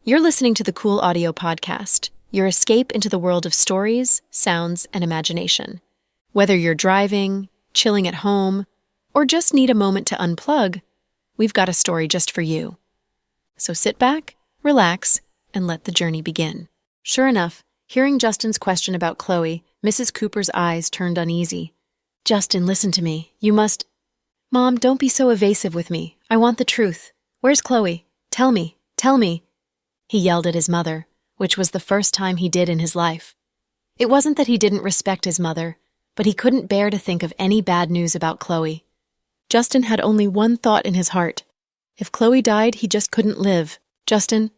You're listening to the Cool Audio Podcast, your escape into the world of stories, sounds, and imagination. Whether you're driving, chilling at home, or just need a moment to unplug, we've got a story just for you. So sit back, relax, and let the journey begin. Sure enough, hearing Justin's question about Chloe, Mrs. Cooper's eyes turned uneasy. "Justin, listen to me. You must—" "Mom, don't be so evasive with me. I want the truth. Where's Chloe? Tell me, tell me." He yelled at his mother, which was the first time he did in his life. It wasn't that he didn't respect his mother, but he couldn't bear to think of any bad news about Chloe. Justin had only one thought in his heart. If Chloe died, he just couldn't live. "Justin,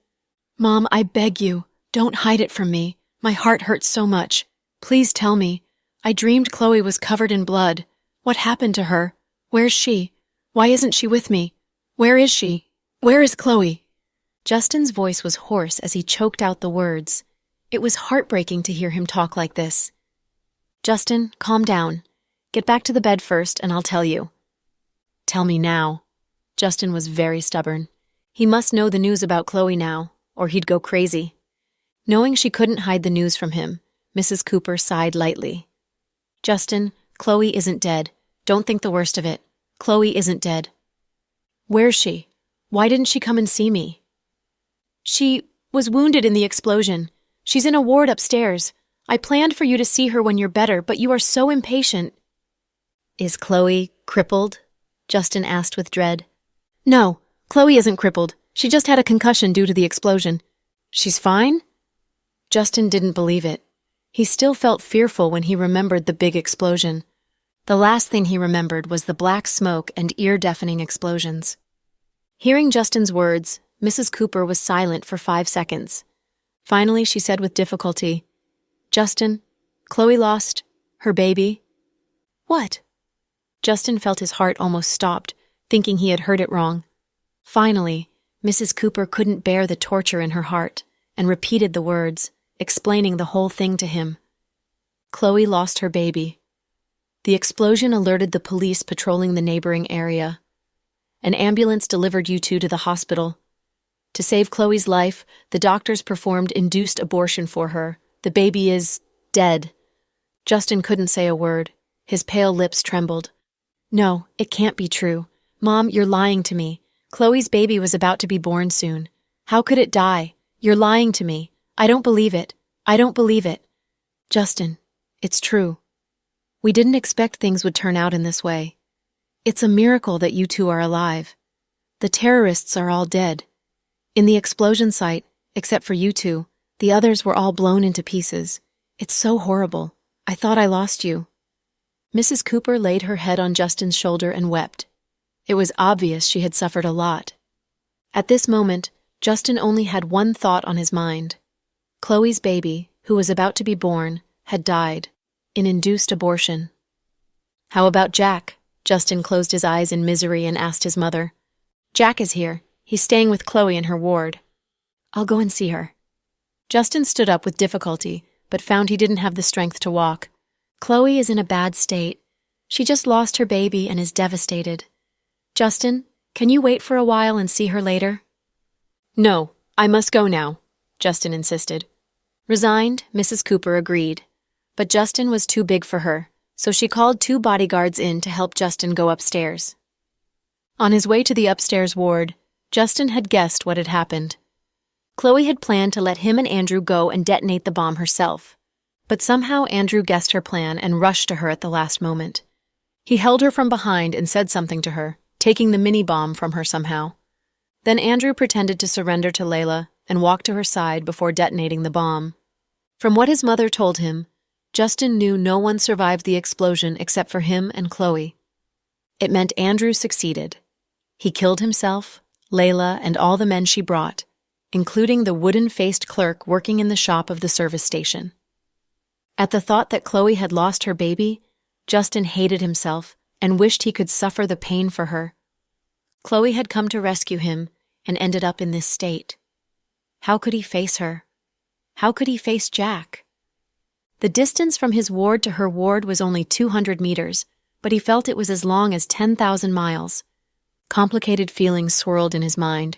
Mom, I beg you, don't hide it from me. My heart hurts so much. Please tell me. I dreamed Chloe was covered in blood. What happened to her? Where's she? Why isn't she with me? Where is she? Where is Chloe?" Justin's voice was hoarse as he choked out the words. It was heartbreaking to hear him talk like this. "Justin, calm down. Get back to the bed first, and I'll tell you." "Tell me now." Justin was very stubborn. He must know the news about Chloe now, or he'd go crazy. Knowing she couldn't hide the news from him, Mrs. Cooper sighed lightly. "Justin, Chloe isn't dead. Don't think the worst of it. Chloe isn't dead." "Where's she? Why didn't she come and see me?" "She was wounded in the explosion. She's in a ward upstairs. I planned for you to see her when you're better, but you are so impatient." "Is Chloe crippled?" Justin asked with dread. "No, Chloe isn't crippled. She just had a concussion due to the explosion. She's fine?" Justin didn't believe it. He still felt fearful when he remembered the big explosion. The last thing he remembered was the black smoke and ear-deafening explosions. Hearing Justin's words, Mrs. Cooper was silent for 5 seconds. Finally, she said with difficulty, "Justin, Chloe lost her baby." "What?" Justin felt his heart almost stopped, thinking he had heard it wrong. Finally, Mrs. Cooper couldn't bear the torture in her heart and repeated the words, explaining the whole thing to him. Chloe lost her baby. The explosion alerted the police patrolling the neighboring area. An ambulance delivered you two to the hospital. To save Chloe's life, the doctors performed induced abortion for her. The baby is dead. Justin couldn't say a word. His pale lips trembled. "No, it can't be true. Mom, you're lying to me. Chloe's baby was about to be born soon. How could it die? You're lying to me. I don't believe it. I don't believe it." "Justin, it's true. We didn't expect things would turn out in this way. It's a miracle that you two are alive. The terrorists are all dead. In the explosion site, except for you two, the others were all blown into pieces. It's so horrible. I thought I lost you." Mrs. Cooper laid her head on Justin's shoulder and wept. It was obvious she had suffered a lot. At this moment, Justin only had one thought on his mind. Chloe's baby, who was about to be born, had died, in induced abortion. "How about Jack?" Justin closed his eyes in misery and asked his mother. "Jack is here. He's staying with Chloe in her ward." "I'll go and see her." Justin stood up with difficulty, but found he didn't have the strength to walk. "Chloe is in a bad state. She just lost her baby and is devastated. Justin, can you wait for a while and see her later?" "No, I must go now," Justin insisted. Resigned, Mrs. Cooper agreed. But Justin was too big for her, so she called 2 bodyguards in to help Justin go upstairs. On his way to the upstairs ward, Justin had guessed what had happened. Chloe had planned to let him and Andrew go and detonate the bomb herself. But somehow Andrew guessed her plan and rushed to her at the last moment. He held her from behind and said something to her, taking the mini-bomb from her somehow. Then Andrew pretended to surrender to Layla and walked to her side before detonating the bomb. From what his mother told him, Justin knew no one survived the explosion except for him and Chloe. It meant Andrew succeeded. He killed himself, Layla, and all the men she brought, including the wooden-faced clerk working in the shop of the service station. At the thought that Chloe had lost her baby, Justin hated himself and wished he could suffer the pain for her. Chloe had come to rescue him and ended up in this state. How could he face her? How could he face Jack? The distance from his ward to her ward was only 200 meters, but he felt it was as long as 10,000 miles. Complicated feelings swirled in his mind.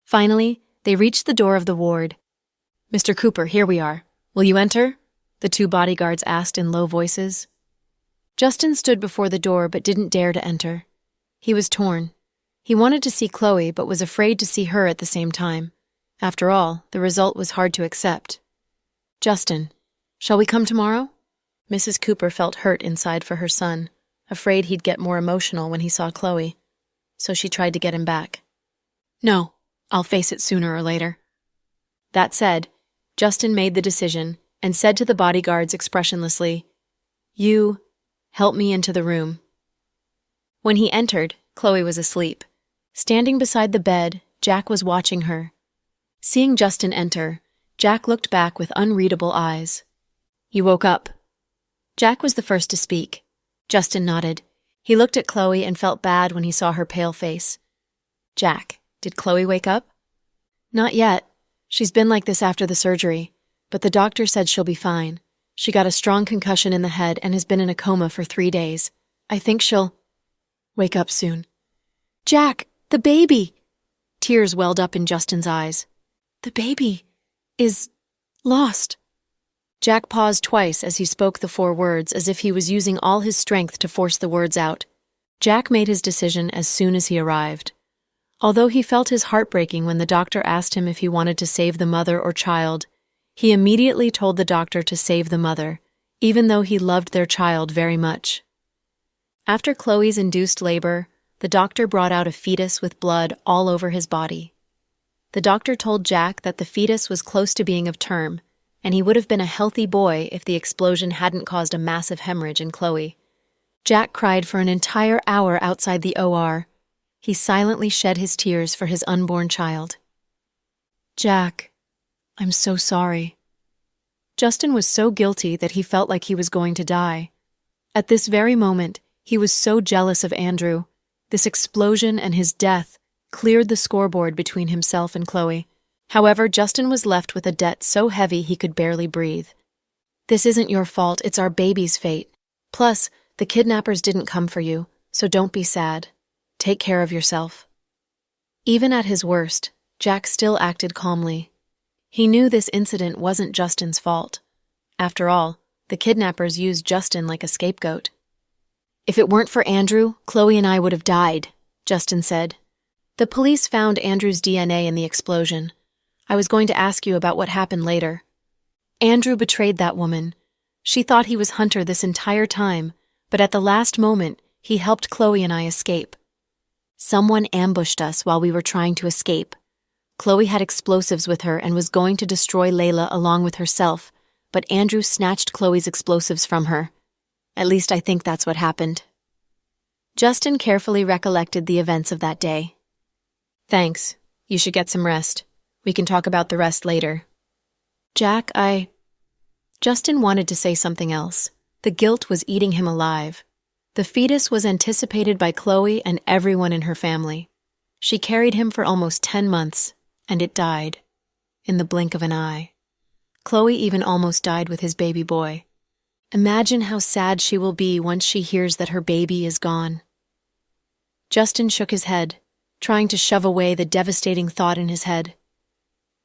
Finally, They reached the door of the ward. "Mr. Cooper, here we are. Will you enter?" the two bodyguards asked in low voices. Justin stood before the door but didn't dare to enter. He was torn. He wanted to see Chloe but was afraid to see her at the same time. After all, the result was hard to accept. "Justin, shall we come tomorrow?" Mrs. Cooper felt hurt inside for her son, afraid he'd get more emotional when he saw Chloe, so she tried to get him back. "No, I'll face it sooner or later." That said, Justin made the decision and said to the bodyguards expressionlessly, "You, help me into the room." When he entered, Chloe was asleep. Standing beside the bed, Jack was watching her. Seeing Justin enter, Jack looked back with unreadable eyes. "You woke up." Jack was the first to speak. Justin nodded. He looked at Chloe and felt bad when he saw her pale face. "Jack, did Chloe wake up?" "Not yet. She's been like this after the surgery, but the doctor said she'll be fine. She got a strong concussion in the head and has been in a coma for 3 days. I think she'll wake up soon." "Jack, the baby!" Tears welled up in Justin's eyes. "The baby is lost." Jack paused twice as he spoke the 4 words as if he was using all his strength to force the words out. Jack made his decision as soon as he arrived. Although he felt his heart breaking when the doctor asked him if he wanted to save the mother or child, he immediately told the doctor to save the mother, even though he loved their child very much. After Chloe's induced labor, the doctor brought out a fetus with blood all over his body. The doctor told Jack that the fetus was close to being of term, and he would have been a healthy boy if the explosion hadn't caused a massive hemorrhage in Chloe. Jack cried for an entire hour outside the OR. He silently shed his tears for his unborn child. "Jack, I'm so sorry." Justin was so guilty that he felt like he was going to die. At this very moment, he was so jealous of Andrew. This explosion and his death cleared the scoreboard between himself and Chloe. However, Justin was left with a debt so heavy he could barely breathe. "This isn't your fault, it's our baby's fate. Plus, the kidnappers didn't come for you, so don't be sad. Take care of yourself." Even at his worst, Jack still acted calmly. He knew this incident wasn't Justin's fault. After all, the kidnappers used Justin like a scapegoat. "If it weren't for Andrew, Chloe and I would have died," Justin said. "The police found Andrew's DNA in the explosion. I was going to ask you about what happened later. Andrew betrayed that woman. She thought he was Hunter this entire time, but at the last moment, he helped Chloe and I escape. Someone ambushed us while we were trying to escape. Chloe had explosives with her and was going to destroy Layla along with herself, but Andrew snatched Chloe's explosives from her. At least I think that's what happened." Justin carefully recollected the events of that day. "Thanks. You should get some rest. We can talk about the rest later." "Jack, Justin wanted to say something else. The guilt was eating him alive. The fetus was anticipated by Chloe and everyone in her family. She carried him for almost 10 months, and it died. In the blink of an eye. Chloe even almost died with his baby boy. Imagine how sad she will be once she hears that her baby is gone." Justin shook his head, trying to shove away the devastating thought in his head.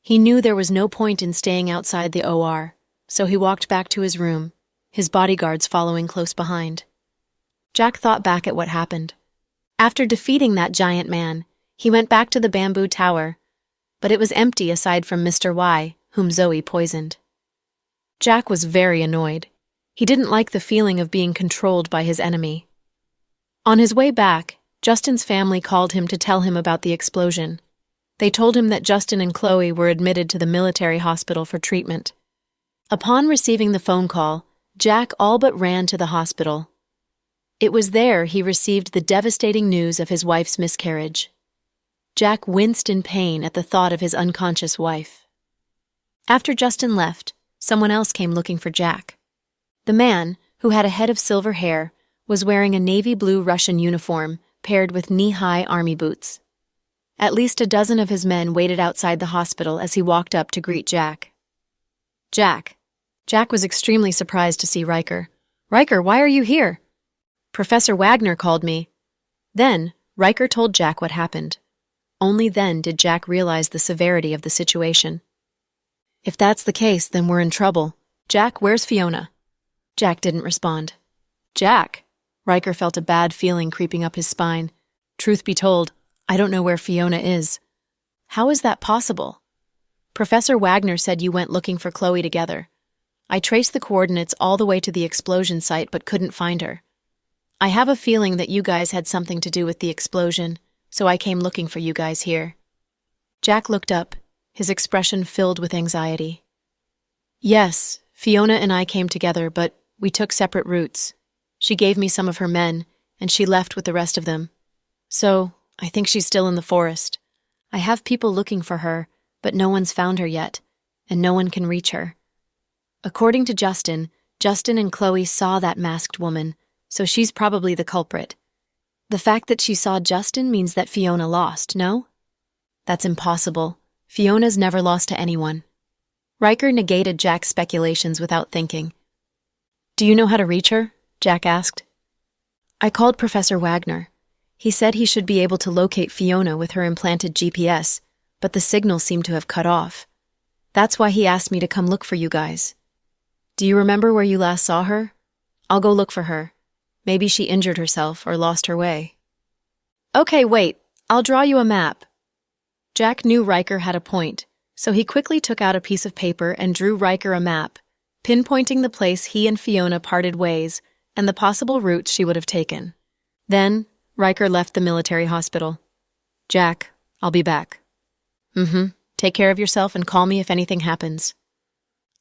He knew there was no point in staying outside the OR, so he walked back to his room, his bodyguards following close behind. Jack thought back at what happened. After defeating that giant man, he went back to the bamboo tower, but it was empty aside from Mr. Y, whom Zoe poisoned. Jack was very annoyed. He didn't like the feeling of being controlled by his enemy. On his way back, Justin's family called him to tell him about the explosion. They told him that Justin and Chloe were admitted to the military hospital for treatment. Upon receiving the phone call, Jack all but ran to the hospital. It was there he received the devastating news of his wife's miscarriage. Jack winced in pain at the thought of his unconscious wife. After Justin left, someone else came looking for Jack. The man, who had a head of silver hair, was wearing a navy blue Russian uniform paired with knee-high army boots. At least a dozen of his men waited outside the hospital as he walked up to greet Jack. "Jack." Jack was extremely surprised to see Riker. "Riker, why are you here?" "Professor Wagner called me." Then, Riker told Jack what happened. Only then did Jack realize the severity of the situation. If that's the case, then we're in trouble. Jack, where's Fiona? Jack didn't respond. Jack! Riker felt a bad feeling creeping up his spine. Truth be told, I don't know where Fiona is. How is that possible? Professor Wagner said you went looking for Chloe together. I traced the coordinates all the way to the explosion site but couldn't find her. I have a feeling that you guys had something to do with the explosion, so I came looking for you guys here. Jack looked up, his expression filled with anxiety. Yes, Fiona and I came together, but we took separate routes. She gave me some of her men, and she left with the rest of them. So, I think she's still in the forest. I have people looking for her, but no one's found her yet, and no one can reach her. According to Justin and Chloe saw that masked woman, so she's probably the culprit. The fact that she saw Justin means that Fiona lost, no? That's impossible. Fiona's never lost to anyone. Riker negated Jack's speculations without thinking. Do you know how to reach her? Jack asked. I called Professor Wagner. He said he should be able to locate Fiona with her implanted GPS, but the signal seemed to have cut off. That's why he asked me to come look for you guys. Do you remember where you last saw her? I'll go look for her. Maybe she injured herself or lost her way. Okay, wait. I'll draw you a map. Jack knew Riker had a point, so he quickly took out a piece of paper and drew Riker a map, pinpointing the place he and Fiona parted ways and the possible routes she would have taken. Then, Riker left the military hospital. Jack, I'll be back. Take care of yourself and call me if anything happens.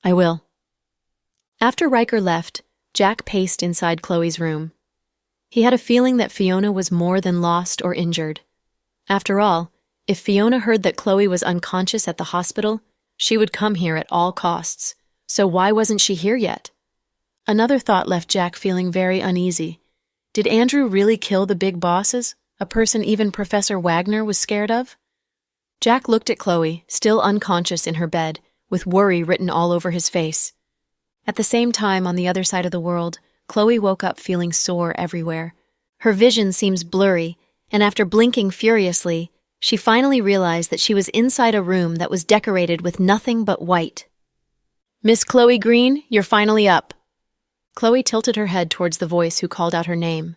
I will. After Riker left, Jack paced inside Chloe's room. He had a feeling that Fiona was more than lost or injured. After all, if Fiona heard that Chloe was unconscious at the hospital, she would come here at all costs. So why wasn't she here yet? Another thought left Jack feeling very uneasy. Did Andrew really kill the big bosses, a person even Professor Wagner was scared of? Jack looked at Chloe, still unconscious in her bed, with worry written all over his face. At the same time, on the other side of the world, Chloe woke up feeling sore everywhere. Her vision seems blurry, and after blinking furiously, she finally realized that she was inside a room that was decorated with nothing but white. Miss Chloe Green, you're finally up. Chloe tilted her head towards the voice who called out her name.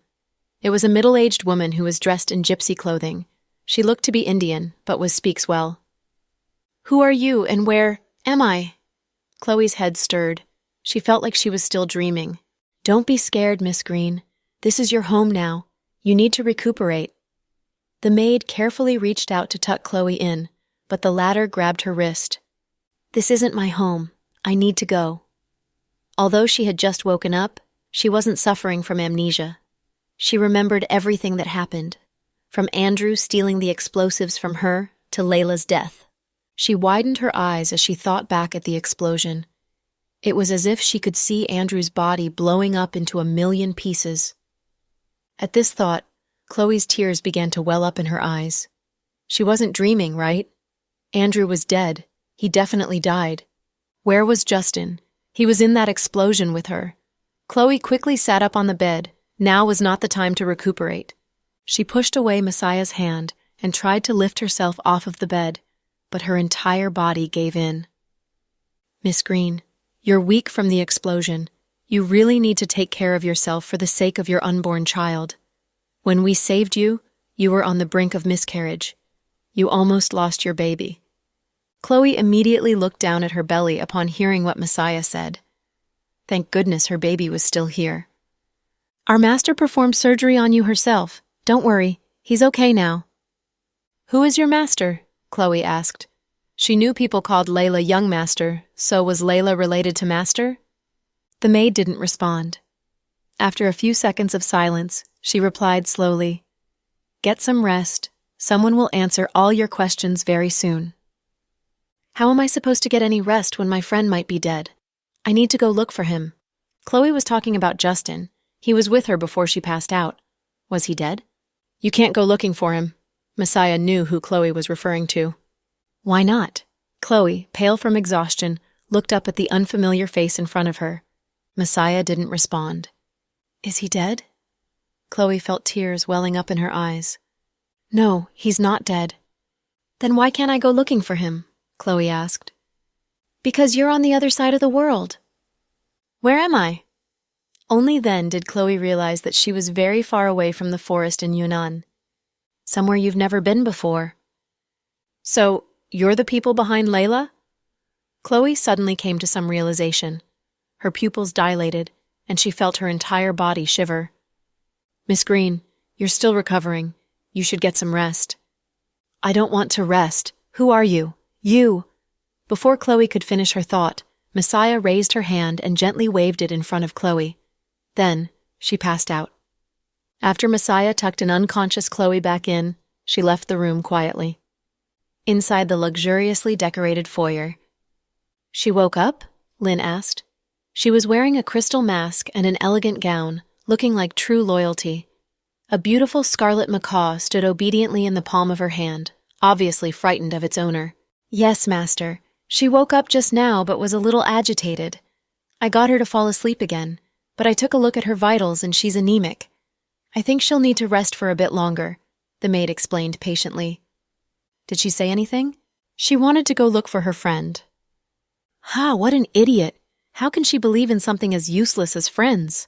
It was a middle-aged woman who was dressed in gypsy clothing. She looked to be Indian, but speaks well. Who are you, and where am I? Chloe's head stirred. She felt like she was still dreaming. Don't be scared, Miss Green. This is your home now. You need to recuperate. The maid carefully reached out to tuck Chloe in, but the latter grabbed her wrist. This isn't my home. I need to go. Although she had just woken up, she wasn't suffering from amnesia. She remembered everything that happened, from Andrew stealing the explosives from her to Layla's death. She widened her eyes as she thought back at the explosion. It was as if she could see Andrew's body blowing up into a million pieces. At this thought, Chloe's tears began to well up in her eyes. She wasn't dreaming, right? Andrew was dead. He definitely died. Where was Justin? He was in that explosion with her. Chloe quickly sat up on the bed. Now was not the time to recuperate. She pushed away Messiah's hand and tried to lift herself off of the bed, but her entire body gave in. Miss Green, you're weak from the explosion. You really need to take care of yourself for the sake of your unborn child. When we saved you, you were on the brink of miscarriage. You almost lost your baby. Chloe immediately looked down at her belly upon hearing what Messiah said. Thank goodness her baby was still here. Our master performed surgery on you herself. Don't worry, he's okay now. Who is your master? Chloe asked. She knew people called Layla young master, so was Layla related to master? The maid didn't respond. After a few seconds of silence, she replied slowly, Get some rest. Someone will answer all your questions very soon. How am I supposed to get any rest when my friend might be dead? I need to go look for him. Chloe was talking about Justin. He was with her before she passed out. Was he dead? You can't go looking for him. Messiah knew who Chloe was referring to. Why not? Chloe, pale from exhaustion, looked up at the unfamiliar face in front of her. Messiah didn't respond. Is he dead? Chloe felt tears welling up in her eyes. No, he's not dead. Then why can't I go looking for him? Chloe asked. Because you're on the other side of the world. Where am I? Only then did Chloe realize that she was very far away from the forest in Yunnan. Somewhere you've never been before. So, you're the people behind Layla? Chloe suddenly came to some realization. Her pupils dilated, and she felt her entire body shiver. Miss Green, you're still recovering. You should get some rest. I don't want to rest. Who are you? You! Before Chloe could finish her thought, Messiah raised her hand and gently waved it in front of Chloe. Then, she passed out. After Messiah tucked an unconscious Chloe back in, she left the room quietly. Inside the luxuriously decorated foyer. She woke up? Lynn asked. She was wearing a crystal mask and an elegant gown, looking like true loyalty. A beautiful scarlet macaw stood obediently in the palm of her hand, obviously frightened of its owner. Yes, master. She woke up just now but was a little agitated. I got her to fall asleep again, but I took a look at her vitals and she's anemic. I think she'll need to rest for a bit longer, the maid explained patiently. Did she say anything? She wanted to go look for her friend. What an idiot! How can she believe in something as useless as friends?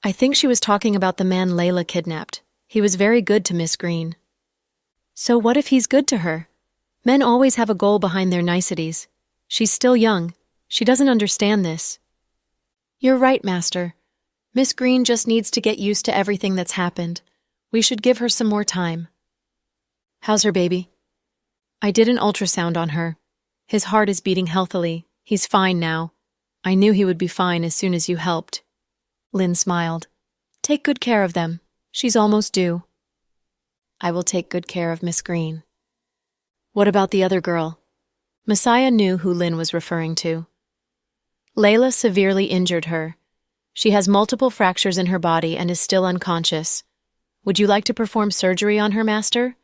I think she was talking about the man Layla kidnapped. He was very good to Miss Green. So what if he's good to her? Men always have a goal behind their niceties. She's still young. She doesn't understand this. You're right, master. Miss Green just needs to get used to everything that's happened. We should give her some more time. How's her baby? I did an ultrasound on her. His heart is beating healthily. He's fine now. I knew he would be fine as soon as you helped. Lynn smiled. Take good care of them. She's almost due. I will take good care of Miss Green. What about the other girl? Messiah knew who Lynn was referring to. Layla severely injured her. She has multiple fractures in her body and is still unconscious. Would you like to perform surgery on her, master?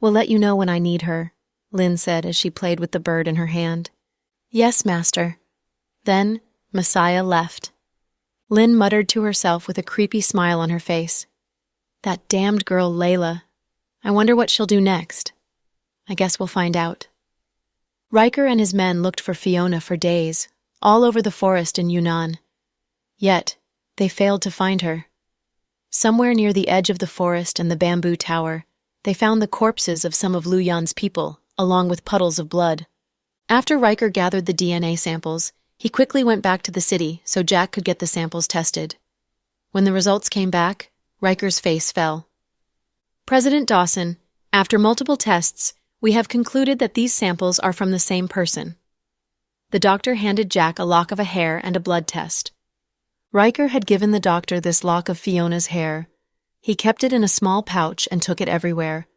We'll let you know when I need her, Lynn said as she played with the bird in her hand. Yes, master. Then, Messiah left. Lynn muttered to herself with a creepy smile on her face. That damned girl Layla. I wonder what she'll do next. I guess we'll find out. Riker and his men looked for Fiona for days, all over the forest in Yunnan. Yet, they failed to find her. Somewhere near the edge of the forest and the bamboo tower, they found the corpses of some of Lu Yan's people, along with puddles of blood. After Riker gathered the DNA samples, he quickly went back to the city so Jack could get the samples tested. When the results came back, Riker's face fell. President Dawson, after multiple tests, we have concluded that these samples are from the same person. The doctor handed Jack a lock of a hair and a blood test. Riker had given the doctor this lock of Fiona's hair. He kept it in a small pouch and took it everywhere.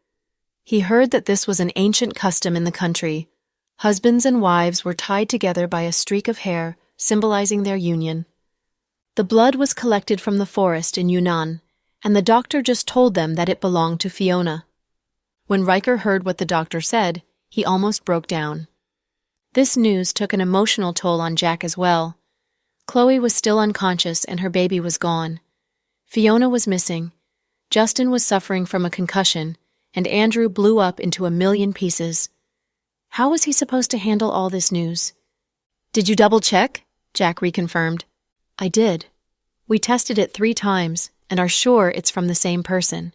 He heard that this was an ancient custom in the country. Husbands and wives were tied together by a streak of hair, symbolizing their union. The blood was collected from the forest in Yunnan, and the doctor just told them that it belonged to Fiona. When Riker heard what the doctor said, he almost broke down. This news took an emotional toll on Jack as well. Chloe was still unconscious and her baby was gone. Fiona was missing. Justin was suffering from a concussion, and Andrew blew up into 1,000,000 pieces. How was he supposed to handle all this news? Did you double-check? Jack reconfirmed. I did. We tested it 3 times and are sure it's from the same person.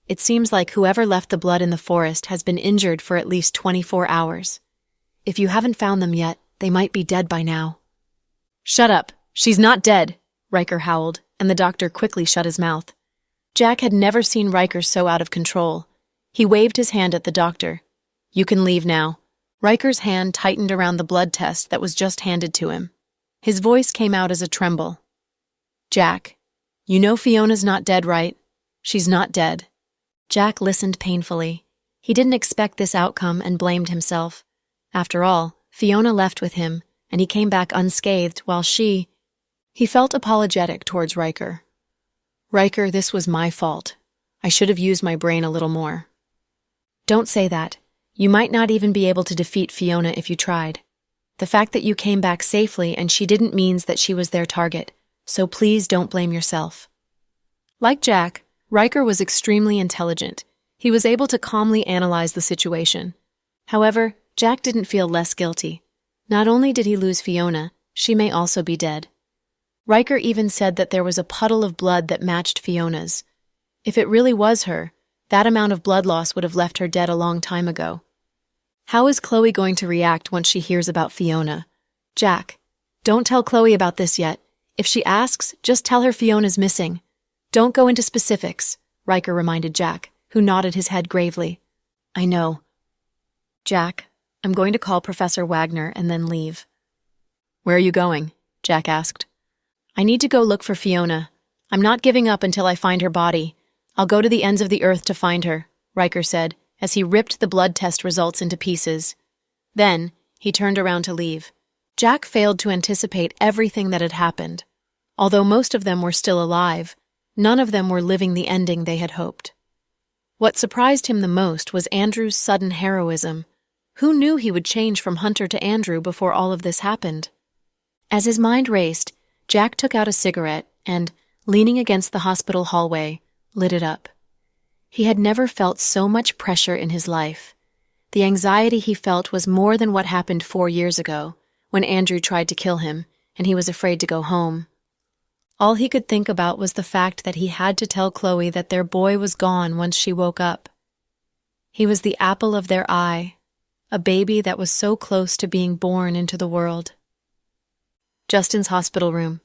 It seems like whoever left the blood in the forest has been injured for at least 24 hours. If you haven't found them yet, they might be dead by now. Shut up! She's not dead! Riker howled, and the doctor quickly shut his mouth. Jack had never seen Riker so out of control. He waved his hand at the doctor. You can leave now. Riker's hand tightened around the blood test that was just handed to him. His voice came out as a tremble. Jack, you know Fiona's not dead, right? She's not dead. Jack listened painfully. He didn't expect this outcome and blamed himself. After all, Fiona left with him, and he came back unscathed while He felt apologetic towards Riker. Riker, this was my fault. I should have used my brain a little more. Don't say that. You might not even be able to defeat Fiona if you tried. The fact that you came back safely and she didn't means that she was their target, so please don't blame yourself. Like Jack, Riker was extremely intelligent. He was able to calmly analyze the situation. However, Jack didn't feel less guilty. Not only did he lose Fiona, she may also be dead. Riker even said that there was a puddle of blood that matched Fiona's. If it really was her, that amount of blood loss would have left her dead a long time ago. How is Chloe going to react once she hears about Fiona? Jack, don't tell Chloe about this yet. If she asks, just tell her Fiona's missing. Don't go into specifics, Riker reminded Jack, who nodded his head gravely. I know. Jack, I'm going to call Professor Wagner and then leave. Where are you going? Jack asked. I need to go look for Fiona. I'm not giving up until I find her body. I'll go to the ends of the earth to find her, Riker said, as he ripped the blood test results into pieces. Then, he turned around to leave. Jack failed to anticipate everything that had happened. Although most of them were still alive, none of them were living the ending they had hoped. What surprised him the most was Andrew's sudden heroism. Who knew he would change from Hunter to Andrew before all of this happened? As his mind raced, Jack took out a cigarette and, leaning against the hospital hallway, lit it up. He had never felt so much pressure in his life. The anxiety he felt was more than what happened 4 years ago, when Andrew tried to kill him, and he was afraid to go home. All he could think about was the fact that he had to tell Chloe that their boy was gone once she woke up. He was the apple of their eye, a baby that was so close to being born into the world. Justin's hospital room.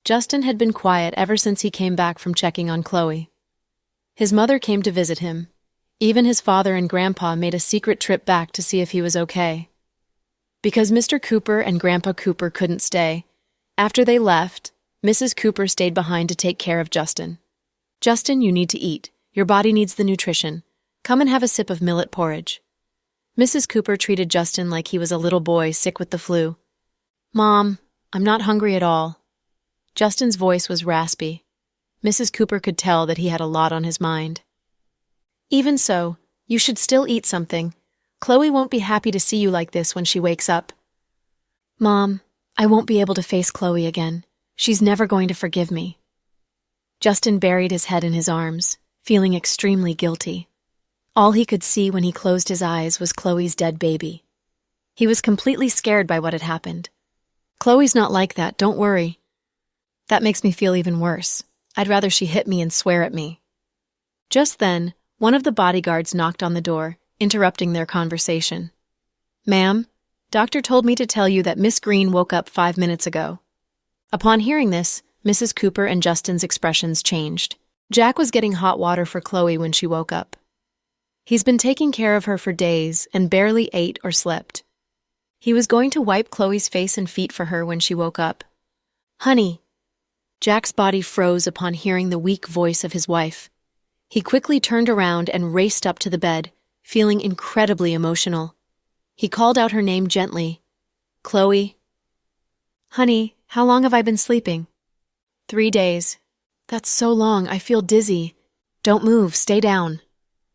Justin had been quiet ever since he came back from checking on Chloe. His mother came to visit him. Even his father and Grandpa made a secret trip back to see if he was okay. Because Mr. Cooper and Grandpa Cooper couldn't stay, after they left, Mrs. Cooper stayed behind to take care of Justin. Justin, you need to eat. Your body needs the nutrition. Come and have a sip of millet porridge. Mrs. Cooper treated Justin like he was a little boy sick with the flu. Mom, I'm not hungry at all. Justin's voice was raspy. Mrs. Cooper could tell that he had a lot on his mind. Even so, you should still eat something. Chloe won't be happy to see you like this when she wakes up. Mom, I won't be able to face Chloe again. She's never going to forgive me. Justin buried his head in his arms, feeling extremely guilty. All he could see when he closed his eyes was Chloe's dead baby. He was completely scared by what had happened. Chloe's not like that, don't worry. That makes me feel even worse. I'd rather she hit me and swear at me. Just then, one of the bodyguards knocked on the door, interrupting their conversation. Ma'am, Doctor told me to tell you that Miss Green woke up 5 minutes ago. Upon hearing this, Mrs. Cooper and Justin's expressions changed. Jack was getting hot water for Chloe when she woke up. He's been taking care of her for days and barely ate or slept. He was going to wipe Chloe's face and feet for her when she woke up. Honey. Jack's body froze upon hearing the weak voice of his wife. He quickly turned around and raced up to the bed, feeling incredibly emotional. He called out her name gently. Chloe. Honey, how long have I been sleeping? 3 days. That's so long, I feel dizzy. Don't move, stay down.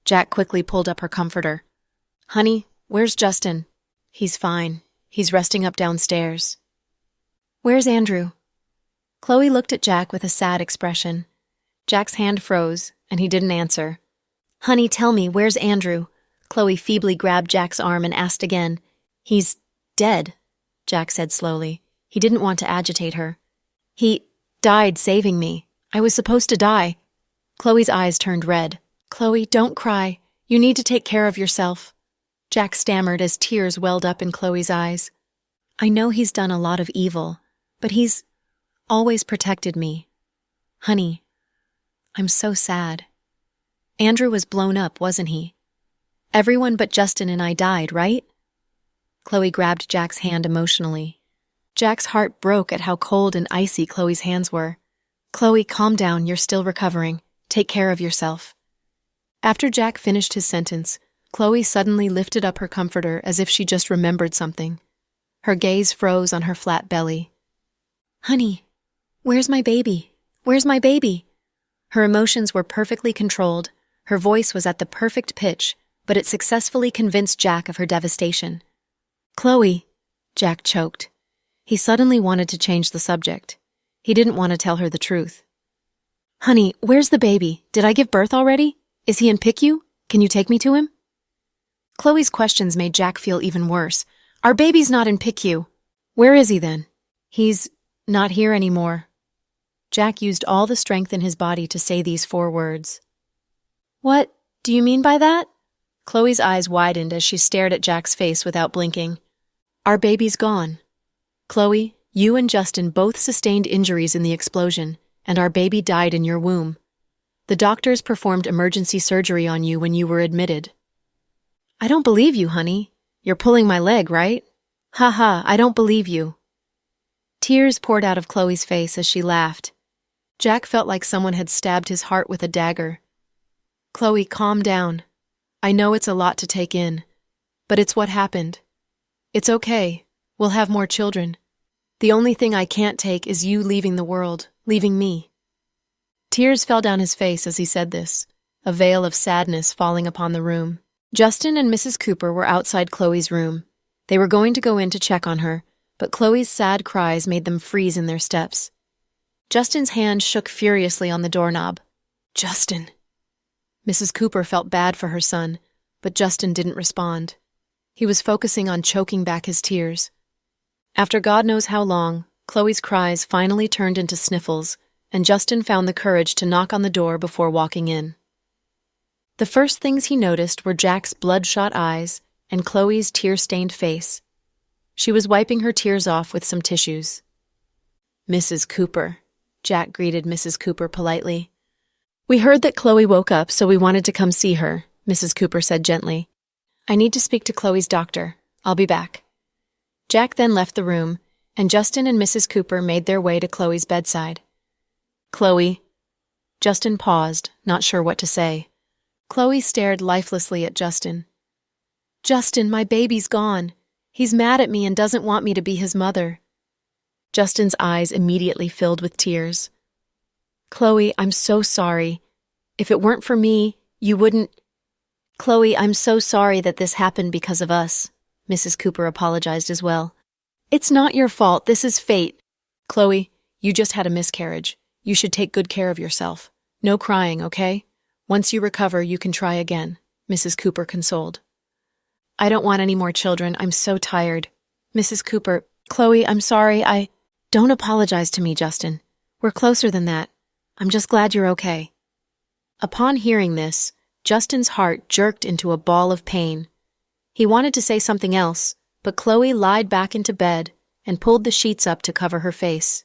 Jack quickly pulled up her comforter. Honey, where's Justin? He's fine. He's resting up downstairs. Where's Andrew? Chloe looked at Jack with a sad expression. Jack's hand froze, and he didn't answer. Honey, tell me, where's Andrew? Chloe feebly grabbed Jack's arm and asked again. He's dead, Jack said slowly. He didn't want to agitate her. He died saving me. I was supposed to die. Chloe's eyes turned red. Chloe, don't cry. You need to take care of yourself. Jack stammered as tears welled up in Chloe's eyes. I know he's done a lot of evil, but he's always protected me. Honey, I'm so sad. Andrew was blown up, wasn't he? Everyone but Justin and I died, right? Chloe grabbed Jack's hand emotionally. Jack's heart broke at how cold and icy Chloe's hands were. Chloe, calm down, you're still recovering. Take care of yourself. After Jack finished his sentence, Chloe suddenly lifted up her comforter as if she just remembered something. Her gaze froze on her flat belly. Honey, where's my baby? Where's my baby? Her emotions were perfectly controlled. Her voice was at the perfect pitch, but it successfully convinced Jack of her devastation. Chloe, Jack choked. He suddenly wanted to change the subject. He didn't want to tell her the truth. Honey, where's the baby? Did I give birth already? Is he in PICU? Can you take me to him? Chloe's questions made Jack feel even worse. Our baby's not in PICU. Where is he then? He's not here anymore. Jack used all the strength in his body to say these 4 words. What do you mean by that? Chloe's eyes widened as she stared at Jack's face without blinking. Our baby's gone. Chloe, you and Justin both sustained injuries in the explosion, and our baby died in your womb. The doctors performed emergency surgery on you when you were admitted. I don't believe you, honey. You're pulling my leg, right? Ha, I don't believe you. Tears poured out of Chloe's face as she laughed. Jack felt like someone had stabbed his heart with a dagger. Chloe, calm down. I know it's a lot to take in, but it's what happened. It's okay. We'll have more children. The only thing I can't take is you leaving the world, leaving me. Tears fell down his face as he said this, a veil of sadness falling upon the room. Justin and Mrs. Cooper were outside Chloe's room. They were going to go in to check on her, but Chloe's sad cries made them freeze in their steps. Justin's hand shook furiously on the doorknob. Justin. Mrs. Cooper felt bad for her son, but Justin didn't respond. He was focusing on choking back his tears. After God knows how long, Chloe's cries finally turned into sniffles, and Justin found the courage to knock on the door before walking in. The first things he noticed were Jack's bloodshot eyes and Chloe's tear-stained face. She was wiping her tears off with some tissues. Mrs. Cooper, Jack greeted Mrs. Cooper politely. We heard that Chloe woke up, so we wanted to come see her, Mrs. Cooper said gently. I need to speak to Chloe's doctor. I'll be back. Jack then left the room, and Justin and Mrs. Cooper made their way to Chloe's bedside. Chloe. Justin paused, not sure what to say. Chloe stared lifelessly at Justin. Justin, my baby's gone. He's mad at me and doesn't want me to be his mother. Justin's eyes immediately filled with tears. Chloe, I'm so sorry. If it weren't for me, you wouldn't... Chloe, I'm so sorry that this happened because of us. Mrs. Cooper apologized as well. It's not your fault. This is fate. Chloe, you just had a miscarriage. You should take good care of yourself. No crying, okay? Once you recover, you can try again, Mrs. Cooper consoled. I don't want any more children. I'm so tired. Mrs. Cooper, Chloe, I'm sorry. Don't apologize to me, Justin. We're closer than that. I'm just glad you're okay. Upon hearing this, Justin's heart jerked into a ball of pain. He wanted to say something else, but Chloe lied back into bed and pulled the sheets up to cover her face.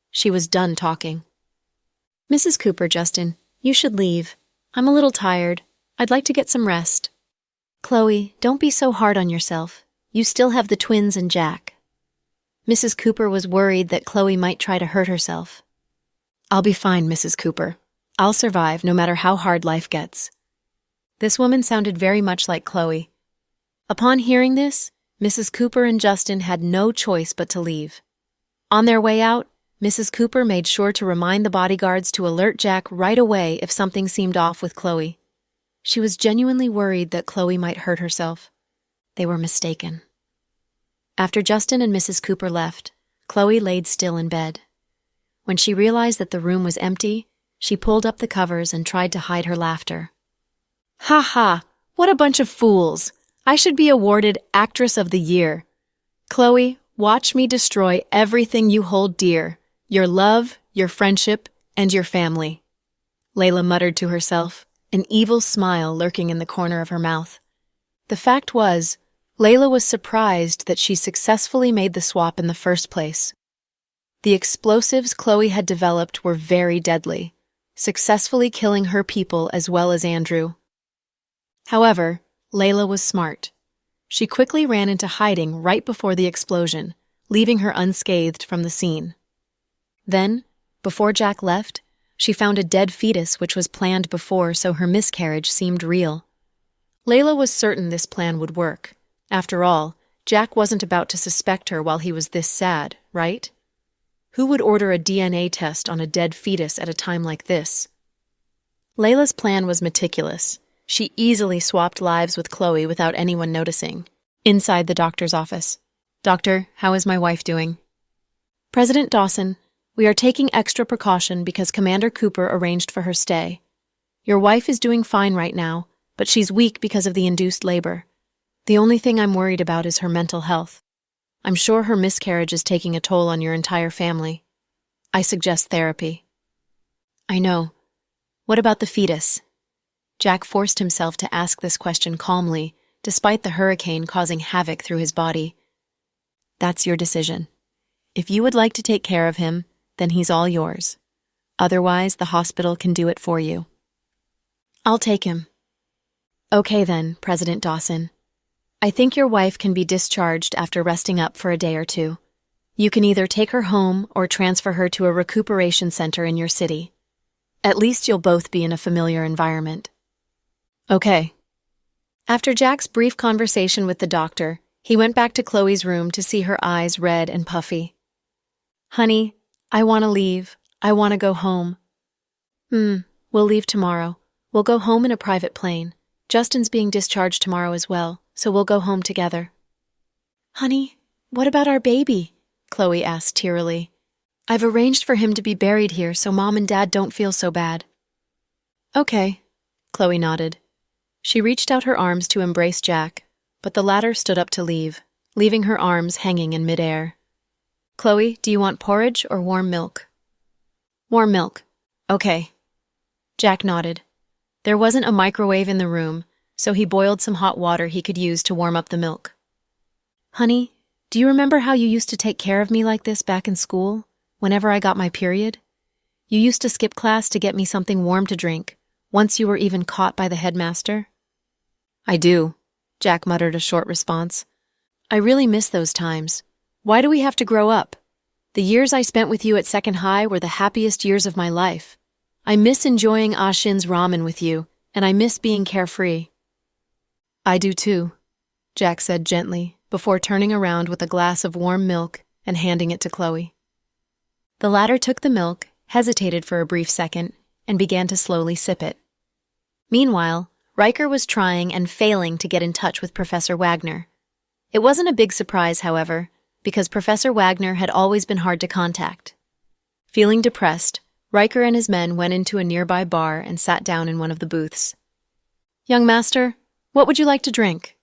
She was done talking. Mrs. Cooper, Justin, you should leave. I'm a little tired. I'd like to get some rest. Chloe, don't be so hard on yourself. You still have the twins and Jack. Mrs. Cooper was worried that Chloe might try to hurt herself. I'll be fine, Mrs. Cooper. I'll survive no matter how hard life gets. This woman sounded very much like Chloe. Upon hearing this, Mrs. Cooper and Justin had no choice but to leave. On their way out, Mrs. Cooper made sure to remind the bodyguards to alert Jack right away if something seemed off with Chloe. She was genuinely worried that Chloe might hurt herself. They were mistaken. After Justin and Mrs. Cooper left, Chloe laid still in bed. When she realized that the room was empty, she pulled up the covers and tried to hide her laughter. Ha ha! What a bunch of fools! I should be awarded Actress of the Year. Chloe, watch me destroy everything you hold dear. Your love, your friendship, and your family. Layla muttered to herself, an evil smile lurking in the corner of her mouth. The fact was, Layla was surprised that she successfully made the swap in the first place. The explosives Chloe had developed were very deadly, successfully killing her people as well as Andrew. However, Layla was smart. She quickly ran into hiding right before the explosion, leaving her unscathed from the scene. Then, before Jack left, she found a dead fetus which was planned before, so her miscarriage seemed real. Layla was certain this plan would work. After all, Jack wasn't about to suspect her while he was this sad, right? Who would order a DNA test on a dead fetus at a time like this? Layla's plan was meticulous. She easily swapped lives with Chloe without anyone noticing. Inside the doctor's office. Doctor, how is my wife doing? President Dawson, we are taking extra precaution because Commander Cooper arranged for her stay. Your wife is doing fine right now, but she's weak because of the induced labor. The only thing I'm worried about is her mental health. I'm sure her miscarriage is taking a toll on your entire family. I suggest therapy." "I know. What about the fetus?" Jack forced himself to ask this question calmly, despite the hurricane causing havoc through his body. "That's your decision. If you would like to take care of him, then he's all yours. Otherwise, the hospital can do it for you." "I'll take him." "Okay then, President Dawson. I think your wife can be discharged after resting up for a day or two. You can either take her home or transfer her to a recuperation center in your city. At least you'll both be in a familiar environment." "Okay." After Jack's brief conversation with the doctor, he went back to Chloe's room to see her eyes red and puffy. "Honey, I want to leave. I want to go home." We'll leave tomorrow. We'll go home in a private plane. Justin's being discharged tomorrow as well, so we'll go home together." "Honey, what about our baby?" Chloe asked tearily. "I've arranged for him to be buried here so Mom and Dad don't feel so bad." "Okay," Chloe nodded. She reached out her arms to embrace Jack, but the latter stood up to leave, leaving her arms hanging in midair. "Chloe, do you want porridge or warm milk?" "Warm milk." "Okay." Jack nodded. There wasn't a microwave in the room, so he boiled some hot water he could use to warm up the milk. "Honey, do you remember how you used to take care of me like this back in school, whenever I got my period? You used to skip class to get me something warm to drink, once you were even caught by the headmaster?" "I do," Jack muttered a short response. "I really miss those times. Why do we have to grow up? The years I spent with you at Second High were the happiest years of my life. I miss enjoying Ashin's ramen with you, and I miss being carefree." "I do too," Jack said gently, before turning around with a glass of warm milk and handing it to Chloe. The latter took the milk, hesitated for a brief second, and began to slowly sip it. Meanwhile, Riker was trying and failing to get in touch with Professor Wagner. It wasn't a big surprise, however, because Professor Wagner had always been hard to contact. Feeling depressed, Riker and his men went into a nearby bar and sat down in one of the booths. "Young master, what would you like to drink?"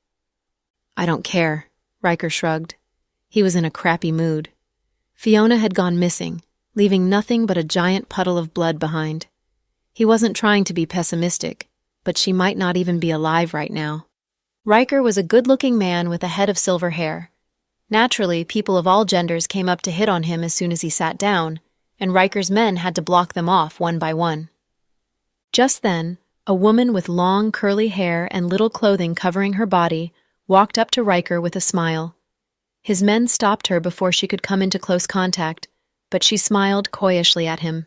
"I don't care," Riker shrugged. He was in a crappy mood. Fiona had gone missing, leaving nothing but a giant puddle of blood behind. He wasn't trying to be pessimistic, but she might not even be alive right now. Riker was a good-looking man with a head of silver hair. Naturally, people of all genders came up to hit on him as soon as he sat down, and Riker's men had to block them off one by one. Just then, a woman with long, curly hair and little clothing covering her body walked up to Riker with a smile. His men stopped her before she could come into close contact, but she smiled coyishly at him.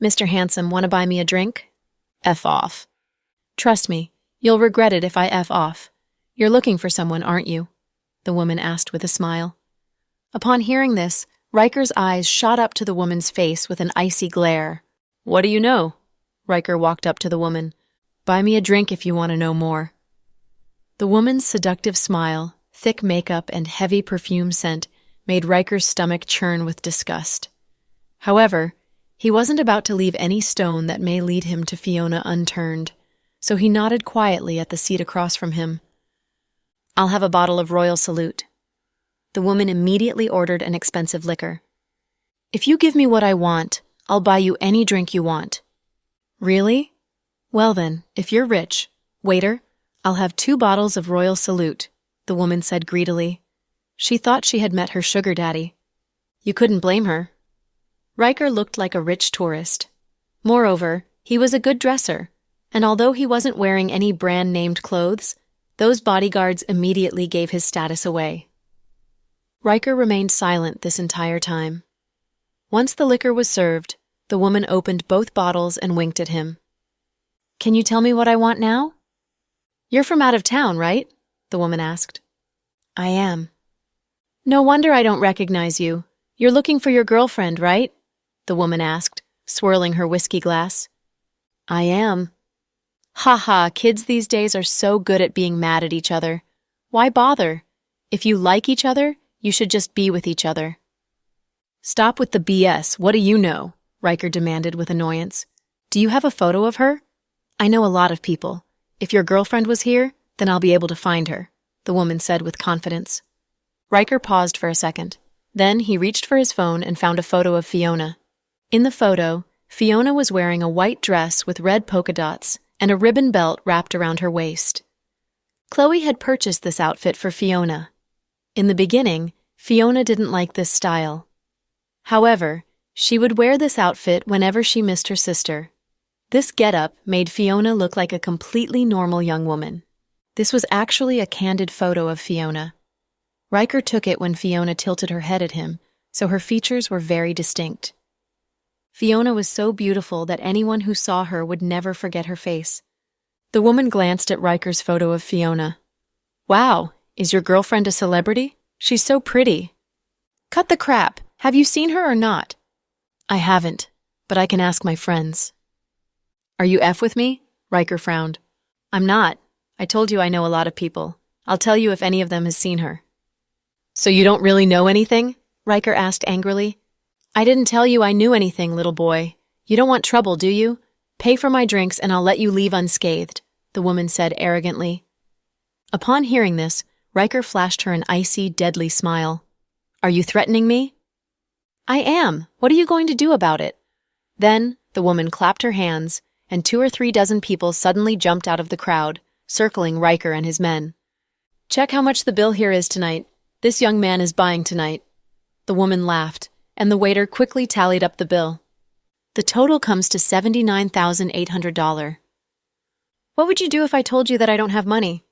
"Mr. Handsome, want to buy me a drink?" "F off." "Trust me, you'll regret it if I F off. You're looking for someone, aren't you?" the woman asked with a smile. Upon hearing this, Riker's eyes shot up to the woman's face with an icy glare. "What do you know?" Riker walked up to the woman. "Buy me a drink if you want to know more." The woman's seductive smile, thick makeup, and heavy perfume scent made Riker's stomach churn with disgust. However, he wasn't about to leave any stone that may lead him to Fiona unturned, so he nodded quietly at the seat across from him. "I'll have a bottle of Royal Salute." The woman immediately ordered an expensive liquor. "If you give me what I want, I'll buy you any drink you want." "Really? Well then, if you're rich, waiter, I'll have 2 bottles of Royal Salute," the woman said greedily. She thought she had met her sugar daddy. You couldn't blame her. Riker looked like a rich tourist. Moreover, he was a good dresser, and although he wasn't wearing any brand-named clothes, those bodyguards immediately gave his status away. Riker remained silent this entire time. Once the liquor was served, the woman opened both bottles and winked at him. "Can you tell me what I want now?" "You're from out of town, right?" the woman asked. "I am." "No wonder I don't recognize you. You're looking for your girlfriend, right?" the woman asked, swirling her whiskey glass. "I am." "Ha ha, kids these days are so good at being mad at each other. Why bother? If you like each other, you should just be with each other." "Stop with the BS, what do you know?" Riker demanded with annoyance. "Do you have a photo of her? I know a lot of people. If your girlfriend was here, then I'll be able to find her. the woman said with confidence. Riker paused for a second. Then he reached for his phone and found a photo of Fiona. In the photo, Fiona was wearing a white dress with red polka dots and a ribbon belt wrapped around her waist. Chloe had purchased this outfit for Fiona. In the beginning, Fiona didn't like this style. However, she would wear this outfit whenever she missed her sister. This getup made Fiona look like a completely normal young woman. This was actually a candid photo of Fiona. Riker took it when Fiona tilted her head at him, so her features were very distinct. Fiona was so beautiful that anyone who saw her would never forget her face. The woman glanced at Riker's photo of Fiona. "Wow, is your girlfriend a celebrity? She's so pretty." "Cut the crap. Have you seen her or not?" "I haven't, but I can ask my friends." "Are you F with me?" Riker frowned. "I'm not. I told you I know a lot of people. I'll tell you if any of them has seen her." "So you don't really know anything?" Riker asked angrily. "I didn't tell you I knew anything, little boy. You don't want trouble, do you? Pay for my drinks and I'll let you leave unscathed," the woman said arrogantly. Upon hearing this, Riker flashed her an icy, deadly smile. "Are you threatening me?" "I am. What are you going to do about it?" Then the woman clapped her hands, and 2 or 3 dozen people suddenly jumped out of the crowd, circling Riker and his men. "Check how much the bill here is tonight. This young man is buying tonight." The woman laughed, and the waiter quickly tallied up the bill. "The total comes to $79,800. "What would you do if I told you that I don't have money?"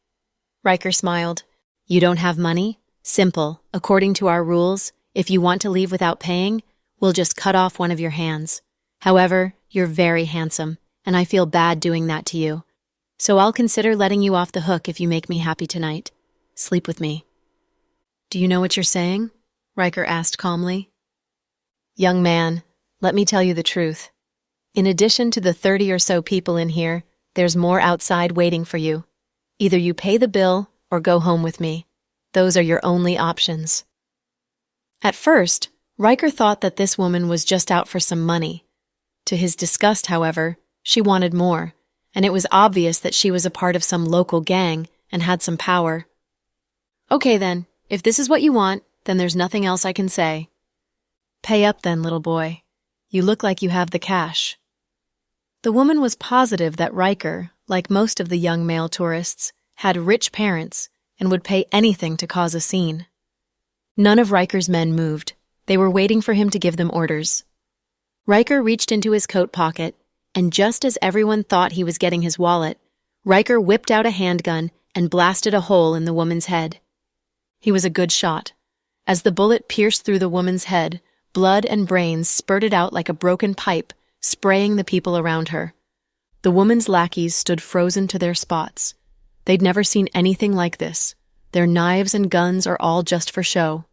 Riker smiled. "You don't have money? Simple. According to our rules, if you want to leave without paying, we'll just cut off one of your hands. However, you're very handsome, and I feel bad doing that to you. So I'll consider letting you off the hook if you make me happy tonight. Sleep with me." "Do you know what you're saying?" Riker asked calmly. "Young man, let me tell you the truth. In addition to the 30 or so people in here, there's more outside waiting for you. Either you pay the bill or go home with me. Those are your only options." At first, Riker thought that this woman was just out for some money. To his disgust, however, she wanted more, and it was obvious that she was a part of some local gang and had some power. "Okay then, if this is what you want, then there's nothing else I can say." "Pay up then, little boy. You look like you have the cash." The woman was positive that Riker, like most of the young male tourists, had rich parents and would pay anything to cause a scene. None of Riker's men moved. They were waiting for him to give them orders. Riker reached into his coat pocket, and just as everyone thought he was getting his wallet, Riker whipped out a handgun and blasted a hole in the woman's head. He was a good shot. As the bullet pierced through the woman's head, blood and brains spurted out like a broken pipe, spraying the people around her. The woman's lackeys stood frozen to their spots. They'd never seen anything like this. Their knives and guns are all just for show.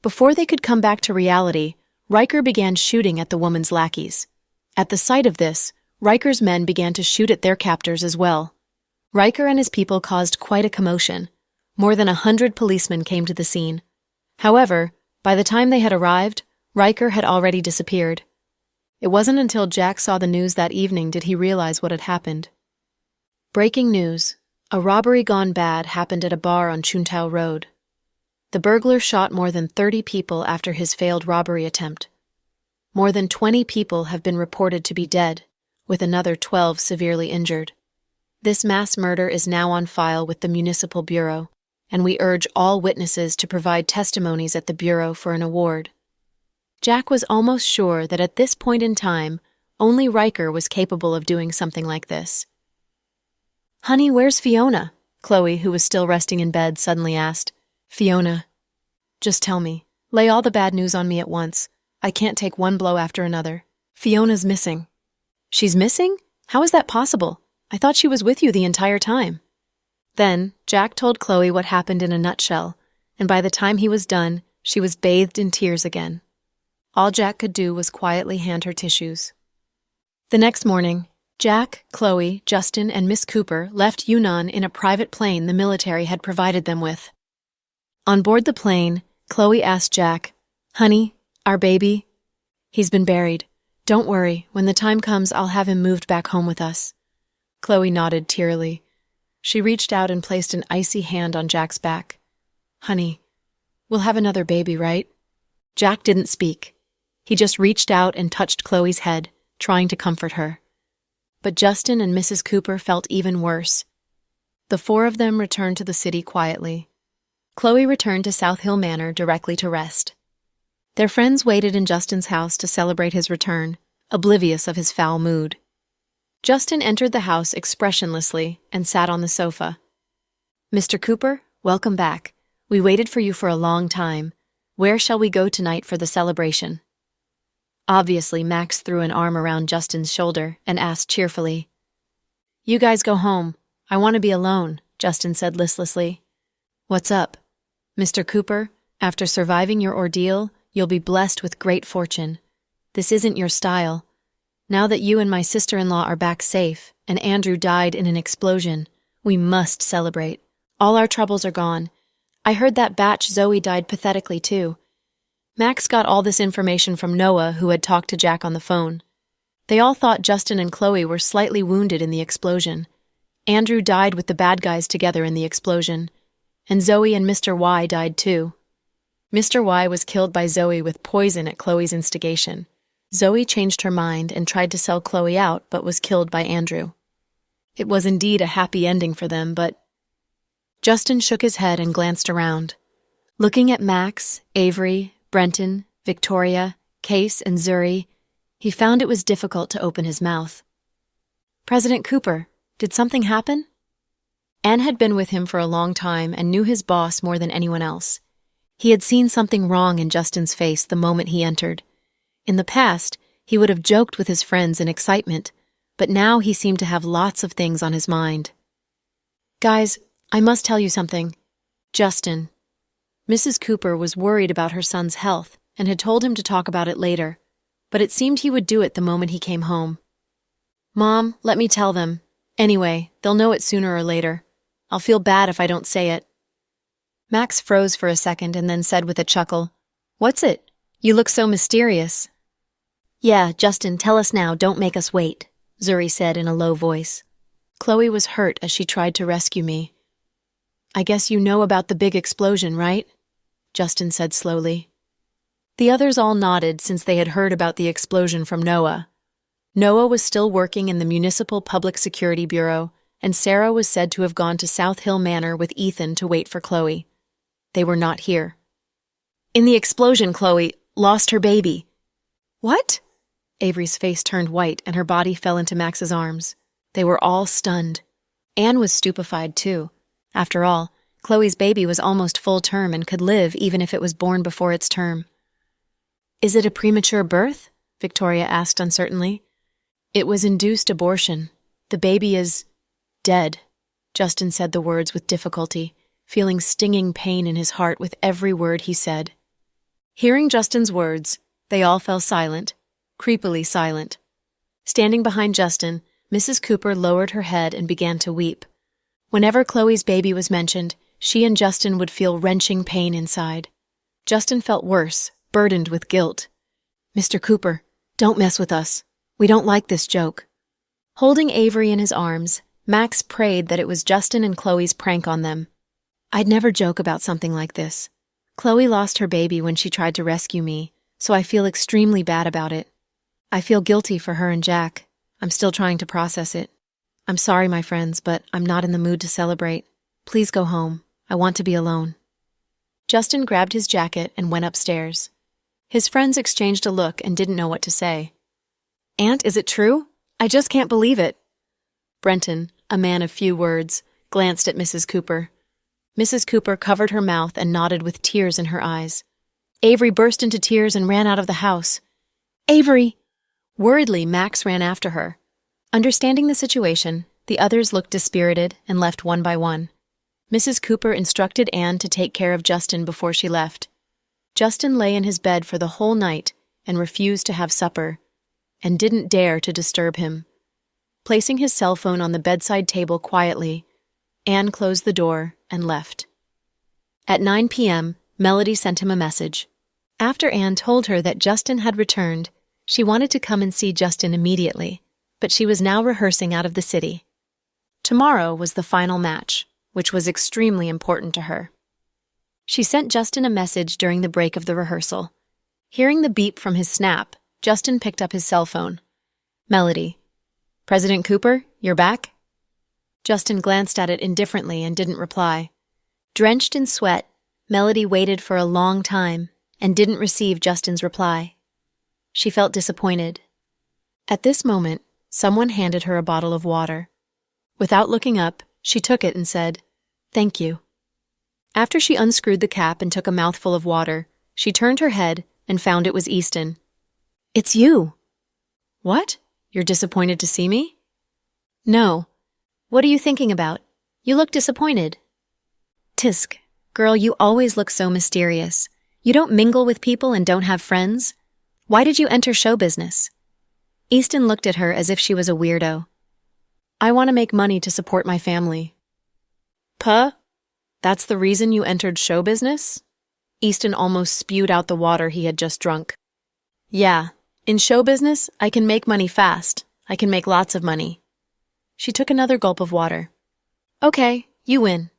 Before they could come back to reality, Riker began shooting at the woman's lackeys. At the sight of this, Riker's men began to shoot at their captors as well. Riker and his people caused quite a commotion. More than 100 policemen came to the scene. However, by the time they had arrived, Riker had already disappeared. It wasn't until Jack saw the news that evening did he realize what had happened. Breaking news. A robbery gone bad happened at a bar on Chuntao Road. The burglar shot more than 30 people after his failed robbery attempt. More than 20 people have been reported to be dead, with another 12 severely injured. This mass murder is now on file with the Municipal Bureau, and we urge all witnesses to provide testimonies at the Bureau for an award. Jack was almost sure that at this point in time, only Riker was capable of doing something like this. "Honey, where's Fiona?" Chloe, who was still resting in bed, suddenly asked. "Fiona. Just tell me. Lay all the bad news on me at once. I can't take one blow after another. Fiona's missing." "She's missing? How is that possible? I thought she was with you the entire time." Then, Jack told Chloe what happened in a nutshell, and by the time he was done, she was bathed in tears again. All Jack could do was quietly hand her tissues. The next morning, Jack, Chloe, Justin, and Miss Cooper left Yunnan in a private plane the military had provided them with. On board the plane, Chloe asked Jack, "Honey, our baby?" "He's been buried. Don't worry, when the time comes I'll have him moved back home with us." Chloe nodded tearily. She reached out and placed an icy hand on Jack's back. "Honey, we'll have another baby, right?" Jack didn't speak. He just reached out and touched Chloe's head, trying to comfort her. But Justin and Mrs. Cooper felt even worse. The four of them returned to the city quietly. Chloe returned to South Hill Manor directly to rest. Their friends waited in Justin's house to celebrate his return, oblivious of his foul mood. Justin entered the house expressionlessly and sat on the sofa. "Mr. Cooper, welcome back. We waited for you for a long time. Where shall we go tonight for the celebration?" Obviously, Max threw an arm around Justin's shoulder and asked cheerfully. "You guys go home. I want to be alone," Justin said listlessly. "What's up? Mr. Cooper, after surviving your ordeal, you'll be blessed with great fortune. This isn't your style. Now that you and my sister-in-law are back safe, and Andrew died in an explosion, we must celebrate. All our troubles are gone. I heard that batch Zoe died pathetically too." Max got all this information from Noah, who had talked to Jack on the phone. They all thought Justin and Chloe were slightly wounded in the explosion. Andrew died with the bad guys together in the explosion, and Zoe and Mr. Y died too. Mr. Y was killed by Zoe with poison at Chloe's instigation. Zoe changed her mind and tried to sell Chloe out, but was killed by Andrew. It was indeed a happy ending for them, but... Justin shook his head and glanced around. Looking at Max, Avery, Brenton, Victoria, Case, and Zuri, he found it was difficult to open his mouth. "President Cooper, did something happen?" Anne had been with him for a long time and knew his boss more than anyone else. He had seen something wrong in Justin's face the moment he entered. In the past, he would have joked with his friends in excitement, but now he seemed to have lots of things on his mind. "Guys, I must tell you something. Justin." Mrs. Cooper was worried about her son's health and had told him to talk about it later, but it seemed he would do it the moment he came home. "Mom, let me tell them. Anyway, they'll know it sooner or later. I'll feel bad if I don't say it." Max froze for a second and then said with a chuckle, "What's it? You look so mysterious." "Yeah, Justin, tell us now, don't make us wait," Zuri said in a low voice. "Chloe was hurt as she tried to rescue me." "I guess you know about the big explosion, right?" Justin said slowly. The others all nodded since they had heard about the explosion from Noah. Noah was still working in the Municipal Public Security Bureau, and Sarah was said to have gone to South Hill Manor with Ethan to wait for Chloe. They were not here. "In the explosion, Chloe lost her baby." "What?" Avery's face turned white and her body fell into Max's arms. They were all stunned. Anne was stupefied too. After all, Chloe's baby was almost full term and could live even if it was born before its term. "Is it a premature birth?" Victoria asked uncertainly. "It was induced abortion. The baby is dead." Justin said the words with difficulty, feeling stinging pain in his heart with every word he said. Hearing Justin's words, they all fell silent, creepily silent. Standing behind Justin, Mrs. Cooper lowered her head and began to weep. Whenever Chloe's baby was mentioned, she and Justin would feel wrenching pain inside. Justin felt worse, burdened with guilt. "Mr. Cooper, don't mess with us. We don't like this joke." Holding Avery in his arms, Max prayed that it was Justin and Chloe's prank on them. "I'd never joke about something like this. Chloe lost her baby when she tried to rescue me, so I feel extremely bad about it. I feel guilty for her and Jack. I'm still trying to process it. I'm sorry, my friends, but I'm not in the mood to celebrate. Please go home. I want to be alone." Justin grabbed his jacket and went upstairs. His friends exchanged a look and didn't know what to say. "Aunt, is it true? I just can't believe it." Brenton, a man of few words, glanced at Mrs. Cooper. Mrs. Cooper covered her mouth and nodded with tears in her eyes. Avery burst into tears and ran out of the house. "Avery!" Worriedly, Max ran after her. Understanding the situation, the others looked dispirited and left one by one. Mrs. Cooper instructed Anne to take care of Justin before she left. Justin lay in his bed for the whole night and refused to have supper, and didn't dare to disturb him. Placing his cell phone on the bedside table quietly, Anne closed the door and left. At 9 p.m., Melody sent him a message. After Anne told her that Justin had returned, she wanted to come and see Justin immediately, but she was now rehearsing out of the city. Tomorrow was the final match, which was extremely important to her. She sent Justin a message during the break of the rehearsal. Hearing the beep from his snap, Justin picked up his cell phone. Melody. President Cooper, you're back? Justin glanced at it indifferently and didn't reply. Drenched in sweat, Melody waited for a long time and didn't receive Justin's reply. She felt disappointed. At this moment, someone handed her a bottle of water. Without looking up, she took it and said, "Thank you." After she unscrewed the cap and took a mouthful of water, she turned her head and found it was Easton. "It's you." "What? You're disappointed to see me?" "No. What are you thinking about? You look disappointed." "Tisk, girl, you always look so mysterious. You don't mingle with people and don't have friends. Why did you enter show business?" Easton looked at her as if she was a weirdo. "I want to make money to support my family." "Puh? That's the reason you entered show business?" Easton almost spewed out the water he had just drunk. "Yeah, in show business, I can make money fast. I can make lots of money." She took another gulp of water. "Okay, you win."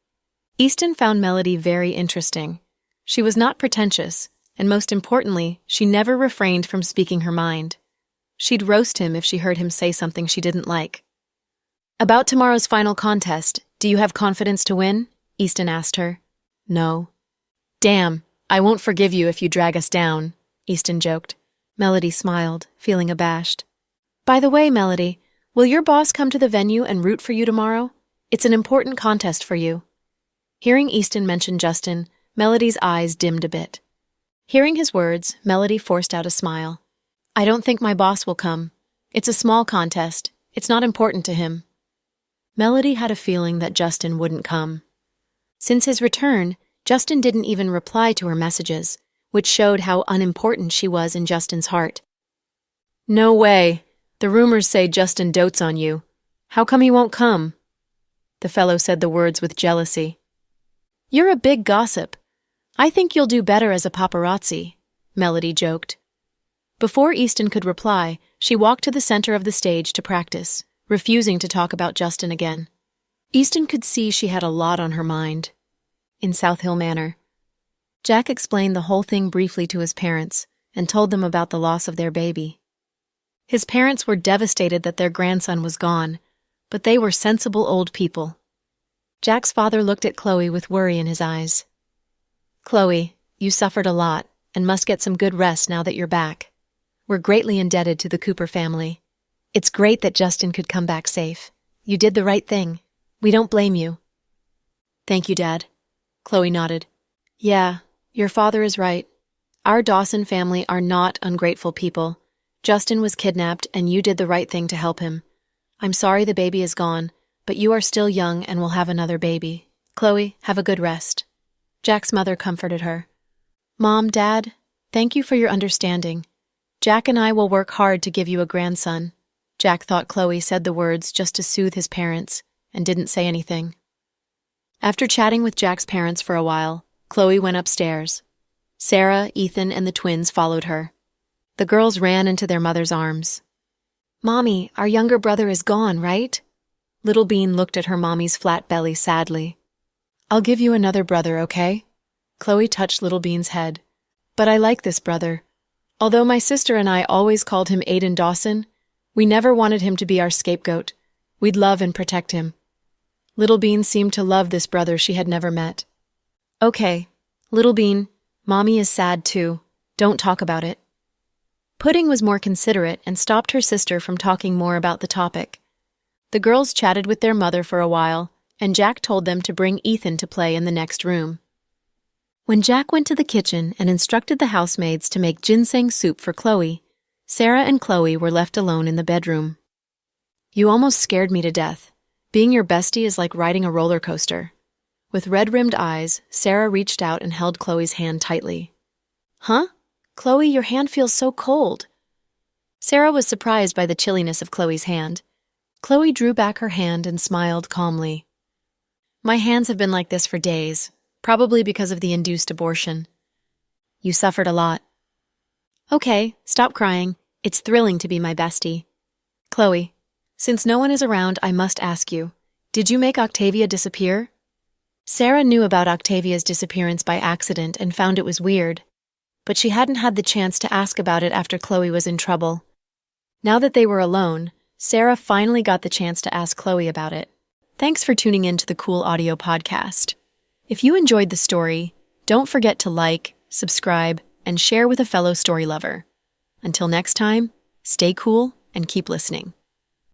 Easton found Melody very interesting. She was not pretentious, and most importantly, she never refrained from speaking her mind. She'd roast him if she heard him say something she didn't like. "About tomorrow's final contest, do you have confidence to win?" Easton asked her. "No." "Damn, I won't forgive you if you drag us down," Easton joked. Melody smiled, feeling abashed. "By the way, Melody, will your boss come to the venue and root for you tomorrow? It's an important contest for you." Hearing Easton mention Justin, Melody's eyes dimmed a bit. Hearing his words, Melody forced out a smile. "I don't think my boss will come. It's a small contest. It's not important to him." Melody had a feeling that Justin wouldn't come. Since his return, Justin didn't even reply to her messages, which showed how unimportant she was in Justin's heart. "No way. The rumors say Justin dotes on you. How come he won't come?" The fellow said the words with jealousy. "You're a big gossip. I think you'll do better as a paparazzi," Melody joked. Before Easton could reply, she walked to the center of the stage to practice, refusing to talk about Justin again. Easton could see she had a lot on her mind. In South Hill Manor, Jack explained the whole thing briefly to his parents and told them about the loss of their baby. His parents were devastated that their grandson was gone, but they were sensible old people. Jack's father looked at Chloe with worry in his eyes. "Chloe, you suffered a lot and must get some good rest now that you're back. We're greatly indebted to the Cooper family. It's great that Justin could come back safe. You did the right thing. We don't blame you." "Thank you, Dad." Chloe nodded. "Yeah, your father is right. Our Dawson family are not ungrateful people. Justin was kidnapped and you did the right thing to help him. I'm sorry the baby is gone, but you are still young and will have another baby. Chloe, have a good rest." Jack's mother comforted her. "Mom, Dad, thank you for your understanding. Jack and I will work hard to give you a grandson." Jack thought Chloe said the words just to soothe his parents and didn't say anything. After chatting with Jack's parents for a while, Chloe went upstairs. Sarah, Ethan, and the twins followed her. The girls ran into their mother's arms. "Mommy, our younger brother is gone, right?" Little Bean looked at her mommy's flat belly sadly. "I'll give you another brother, okay?" Chloe touched Little Bean's head. "But I like this brother. Although my sister and I always called him Aiden Dawson, we never wanted him to be our scapegoat. We'd love and protect him." Little Bean seemed to love this brother she had never met. "Okay, Little Bean, Mommy is sad too. Don't talk about it." Pudding was more considerate and stopped her sister from talking more about the topic. The girls chatted with their mother for a while, and Jack told them to bring Ethan to play in the next room. When Jack went to the kitchen and instructed the housemaids to make ginseng soup for Chloe, Sarah and Chloe were left alone in the bedroom. "You almost scared me to death. Being your bestie is like riding a roller coaster." With red-rimmed eyes, Sarah reached out and held Chloe's hand tightly. "Huh? Chloe, your hand feels so cold." Sarah was surprised by the chilliness of Chloe's hand. Chloe drew back her hand and smiled calmly. "My hands have been like this for days, probably because of the induced abortion." "You suffered a lot." "Okay, stop crying. It's thrilling to be my bestie." "Chloe, since no one is around, I must ask you, Did you make Octavia disappear? Sarah knew about Octavia's disappearance by accident and found it was weird, but she hadn't had the chance to ask about it after Chloe was in trouble. Now that they were alone, Sarah finally got the chance to ask Chloe about it. Thanks for tuning in to the Cool Audio Podcast. If you enjoyed the story, don't forget to like, subscribe, and share with a fellow story lover. Until next time, stay cool and keep listening.